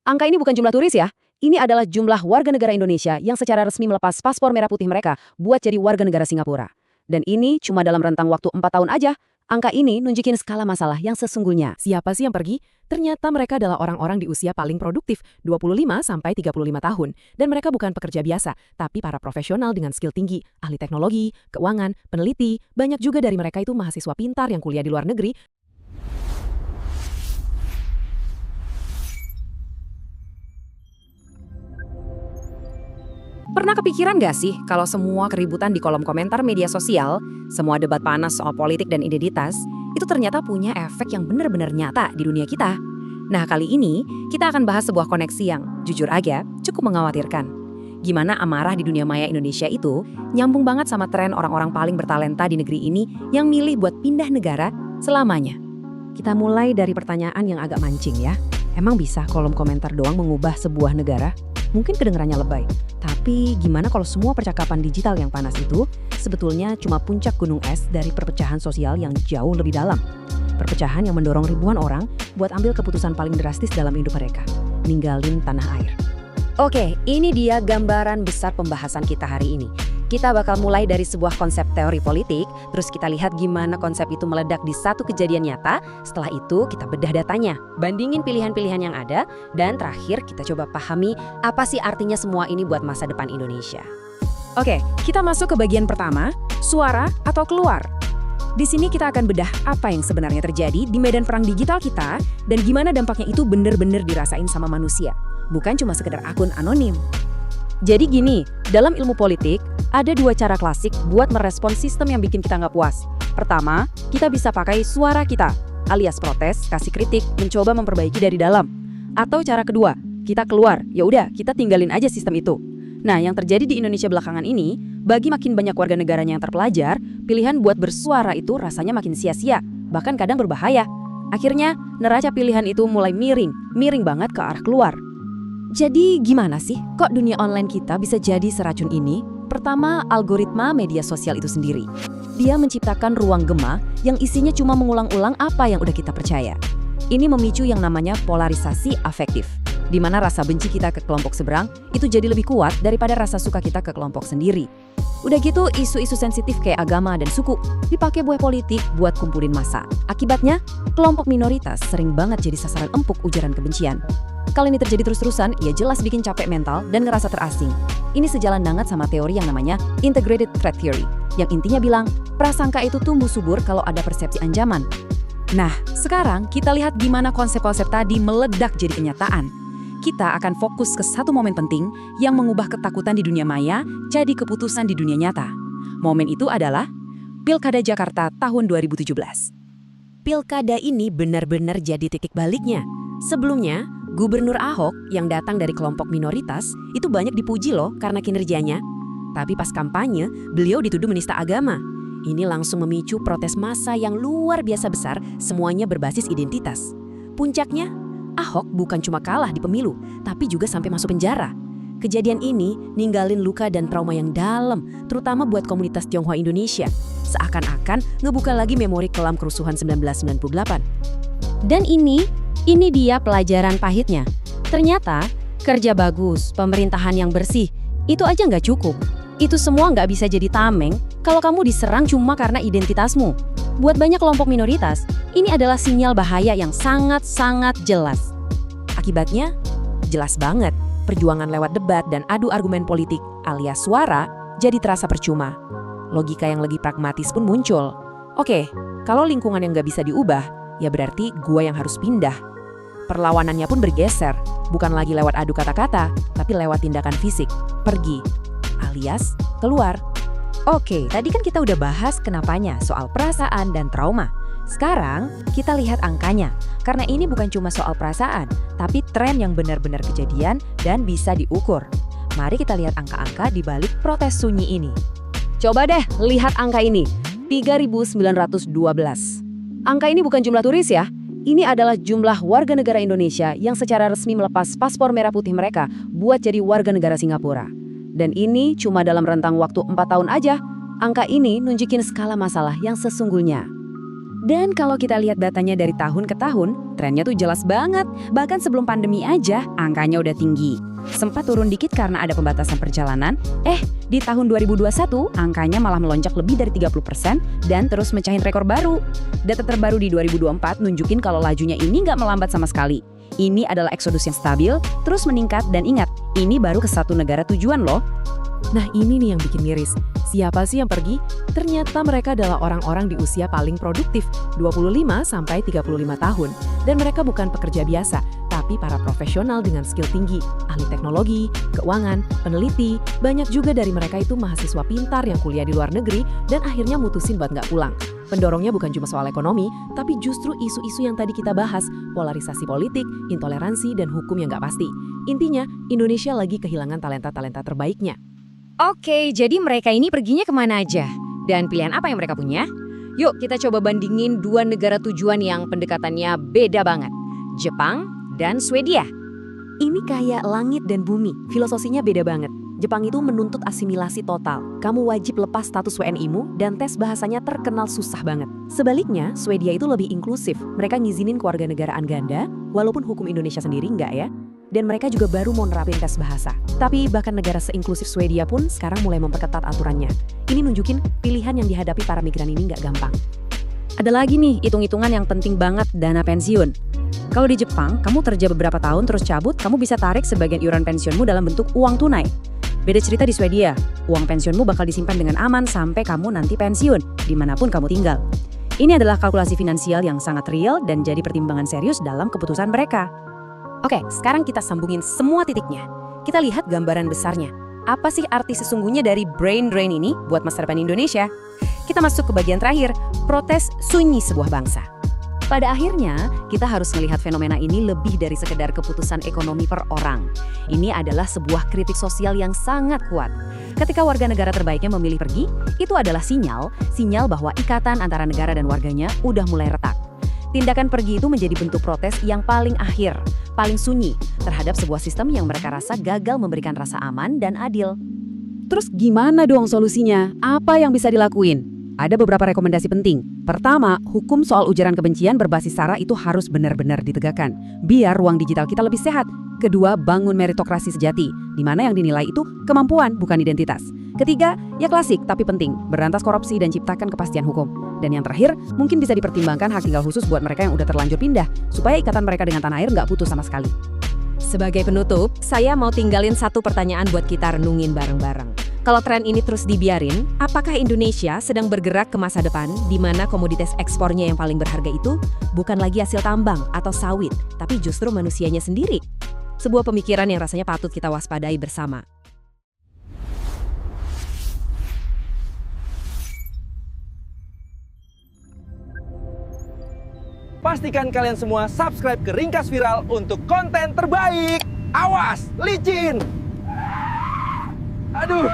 Angka ini bukan jumlah turis ya. Ini adalah jumlah warga negara Indonesia yang secara resmi melepas paspor merah putih mereka buat jadi warga negara Singapura. Dan ini cuma dalam rentang waktu 4 tahun aja. Angka ini nunjukin skala masalah yang sesungguhnya. Siapa sih yang pergi? Ternyata mereka adalah orang-orang di usia paling produktif, 25-35 tahun. Dan mereka bukan pekerja biasa, tapi para profesional dengan skill tinggi, ahli teknologi, keuangan, peneliti. Banyak juga dari mereka itu mahasiswa pintar yang kuliah di luar negeri. Pernah kepikiran gak sih kalau semua keributan di kolom komentar media sosial, semua debat panas soal politik dan identitas, itu ternyata punya efek yang benar-benar nyata di dunia kita? Nah, kali ini kita akan bahas sebuah koneksi yang, jujur aja, cukup mengkhawatirkan. Gimana amarah di dunia maya Indonesia itu nyambung banget sama tren orang-orang paling bertalenta di negeri ini yang milih buat pindah negara selamanya. Kita mulai dari pertanyaan yang agak mancing ya. Emang bisa kolom komentar doang mengubah sebuah negara? Mungkin kedengarannya lebay, tapi gimana kalau semua percakapan digital yang panas itu sebetulnya cuma puncak gunung es dari perpecahan sosial yang jauh lebih dalam. Perpecahan yang mendorong ribuan orang buat ambil keputusan paling drastis dalam hidup mereka, ninggalin tanah air. Oke, ini dia gambaran besar pembahasan kita hari ini. Kita bakal mulai dari sebuah konsep teori politik, terus kita lihat gimana konsep itu meledak di satu kejadian nyata, setelah itu kita bedah datanya, bandingin pilihan-pilihan yang ada, dan terakhir kita coba pahami apa sih artinya semua ini buat masa depan Indonesia. Oke, kita masuk ke bagian pertama, suara atau keluar. Di sini kita akan bedah apa yang sebenarnya terjadi di medan perang digital kita, dan gimana dampaknya itu bener-bener dirasain sama manusia, bukan cuma sekedar akun anonim. Jadi gini, dalam ilmu politik, ada dua cara klasik buat merespon sistem yang bikin kita nggak puas. Pertama, kita bisa pakai suara kita, alias protes, kasih kritik, mencoba memperbaiki dari dalam. Atau cara kedua, kita keluar, ya udah kita tinggalin aja sistem itu. Nah, yang terjadi di Indonesia belakangan ini, bagi makin banyak warga negaranya yang terpelajar, pilihan buat bersuara itu rasanya makin sia-sia, bahkan kadang berbahaya. Akhirnya, neraca pilihan itu mulai miring banget ke arah keluar. Jadi gimana sih kok dunia online kita bisa jadi seracun ini? Pertama, algoritma media sosial itu sendiri. Dia menciptakan ruang gema yang isinya cuma mengulang-ulang apa yang udah kita percaya. Ini memicu yang namanya polarisasi afektif, di mana rasa benci kita ke kelompok seberang itu jadi lebih kuat daripada rasa suka kita ke kelompok sendiri. Udah gitu, isu-isu sensitif kayak agama dan suku dipakai buah politik buat kumpulin massa. Akibatnya, kelompok minoritas sering banget jadi sasaran empuk ujaran kebencian. Kalau ini terjadi terus-terusan, ya jelas bikin capek mental dan ngerasa terasing. Ini sejalan banget sama teori yang namanya Integrated Threat Theory, yang intinya bilang, prasangka itu tumbuh subur kalau ada persepsi ancaman. Nah, sekarang kita lihat gimana konsep-konsep tadi meledak jadi kenyataan. Kita akan fokus ke satu momen penting yang mengubah ketakutan di dunia maya jadi keputusan di dunia nyata. Momen itu adalah Pilkada Jakarta tahun 2017. Pilkada ini benar-benar jadi titik baliknya. Sebelumnya, Gubernur Ahok yang datang dari kelompok minoritas itu banyak dipuji loh karena kinerjanya. Tapi pas kampanye, beliau dituduh menista agama. Ini langsung memicu protes massa yang luar biasa besar, semuanya berbasis identitas. Puncaknya, Ahok bukan cuma kalah di pemilu, tapi juga sampai masuk penjara. Kejadian ini ninggalin luka dan trauma yang dalam, terutama buat komunitas Tionghoa Indonesia. Seakan-akan ngebuka lagi memori kelam kerusuhan 1998. Dan ini dia pelajaran pahitnya. Ternyata, kerja bagus, pemerintahan yang bersih, itu aja nggak cukup. Itu semua nggak bisa jadi tameng kalau kamu diserang cuma karena identitasmu. Buat banyak kelompok minoritas, ini adalah sinyal bahaya yang sangat-sangat jelas. Akibatnya, jelas banget, perjuangan lewat debat dan adu argumen politik alias suara jadi terasa percuma. Logika yang lagi pragmatis pun muncul. Oke, kalau lingkungan yang nggak bisa diubah, ya berarti gua yang harus pindah. Perlawanannya pun bergeser, bukan lagi lewat adu kata-kata, tapi lewat tindakan fisik, pergi, alias keluar. Oke, tadi kan kita udah bahas kenapanya soal perasaan dan trauma. Sekarang kita lihat angkanya, karena ini bukan cuma soal perasaan, tapi tren yang benar-benar kejadian dan bisa diukur. Mari kita lihat angka-angka di balik protes sunyi ini. Coba deh lihat angka ini, 3.912. Angka ini bukan jumlah turis ya. Ini adalah jumlah warga negara Indonesia yang secara resmi melepas paspor merah putih mereka buat jadi warga negara Singapura. Dan ini cuma dalam rentang waktu 4 tahun aja. Angka ini nunjukin skala masalah yang sesungguhnya. Dan kalau kita lihat datanya dari tahun ke tahun, trennya tuh jelas banget. Bahkan sebelum pandemi aja, angkanya udah tinggi. Sempat turun dikit karena ada pembatasan perjalanan, di tahun 2021 angkanya malah melonjak lebih dari 30% dan terus mecahin rekor baru. Data terbaru di 2024 nunjukin kalau lajunya ini nggak melambat sama sekali. Ini adalah eksodus yang stabil, terus meningkat, dan ingat, ini baru ke satu negara tujuan loh. Nah ini nih yang bikin miris. Siapa sih yang pergi? Ternyata mereka adalah orang-orang di usia paling produktif, 25 sampai 35 tahun. Dan mereka bukan pekerja biasa, tapi para profesional dengan skill tinggi, ahli teknologi, keuangan, peneliti. Banyak juga dari mereka itu mahasiswa pintar yang kuliah di luar negeri dan akhirnya mutusin buat nggak pulang. Pendorongnya bukan cuma soal ekonomi, tapi justru isu-isu yang tadi kita bahas, polarisasi politik, intoleransi, dan hukum yang nggak pasti. Intinya, Indonesia lagi kehilangan talenta-talenta terbaiknya. Oke, jadi mereka ini perginya kemana aja? Dan pilihan apa yang mereka punya? Yuk kita coba bandingin dua negara tujuan yang pendekatannya beda banget. Jepang dan Swedia. Ini kayak langit dan bumi, filosofinya beda banget. Jepang itu menuntut asimilasi total. Kamu wajib lepas status WNI-mu dan tes bahasanya terkenal susah banget. Sebaliknya, Swedia itu lebih inklusif. Mereka ngizinin kewarganegaraan ganda, walaupun hukum Indonesia sendiri enggak ya. Dan mereka juga baru mau nerapin tes bahasa. Tapi bahkan negara seinklusif Swedia pun sekarang mulai memperketat aturannya. Ini nunjukin pilihan yang dihadapi para migran ini nggak gampang. Ada lagi nih hitung-hitungan yang penting banget, dana pensiun. Kalau di Jepang, kamu kerja beberapa tahun terus cabut, kamu bisa tarik sebagian iuran pensiunmu dalam bentuk uang tunai. Beda cerita di Swedia, uang pensiunmu bakal disimpan dengan aman sampai kamu nanti pensiun, dimanapun kamu tinggal. Ini adalah kalkulasi finansial yang sangat real dan jadi pertimbangan serius dalam keputusan mereka. Oke, sekarang kita sambungin semua titiknya. Kita lihat gambaran besarnya. Apa sih arti sesungguhnya dari brain drain ini buat masa depan Indonesia? Kita masuk ke bagian terakhir, protes sunyi sebuah bangsa. Pada akhirnya, kita harus melihat fenomena ini lebih dari sekedar keputusan ekonomi per orang. Ini adalah sebuah kritik sosial yang sangat kuat. Ketika warga negara terbaiknya memilih pergi, itu adalah sinyal bahwa ikatan antara negara dan warganya udah mulai retak. Tindakan pergi itu menjadi bentuk protes yang paling akhir, paling sunyi terhadap sebuah sistem yang mereka rasa gagal memberikan rasa aman dan adil. Terus gimana dong solusinya? Apa yang bisa dilakuin? Ada beberapa rekomendasi penting. Pertama, hukum soal ujaran kebencian berbasis SARA itu harus benar-benar ditegakkan, biar ruang digital kita lebih sehat. Kedua, bangun meritokrasi sejati, di mana yang dinilai itu kemampuan bukan identitas. Ketiga, ya klasik tapi penting, berantas korupsi dan ciptakan kepastian hukum. Dan yang terakhir, mungkin bisa dipertimbangkan hak tinggal khusus buat mereka yang udah terlanjur pindah, supaya ikatan mereka dengan tanah air nggak putus sama sekali. Sebagai penutup, saya mau tinggalin satu pertanyaan buat kita renungin bareng-bareng. Kalau tren ini terus dibiarin, apakah Indonesia sedang bergerak ke masa depan di mana komoditas ekspornya yang paling berharga itu bukan lagi hasil tambang atau sawit, tapi justru manusianya sendiri? Sebuah pemikiran yang rasanya patut kita waspadai bersama. Pastikan kalian semua subscribe ke Ringkas Viral untuk konten terbaik. Awas, licin! Aduh!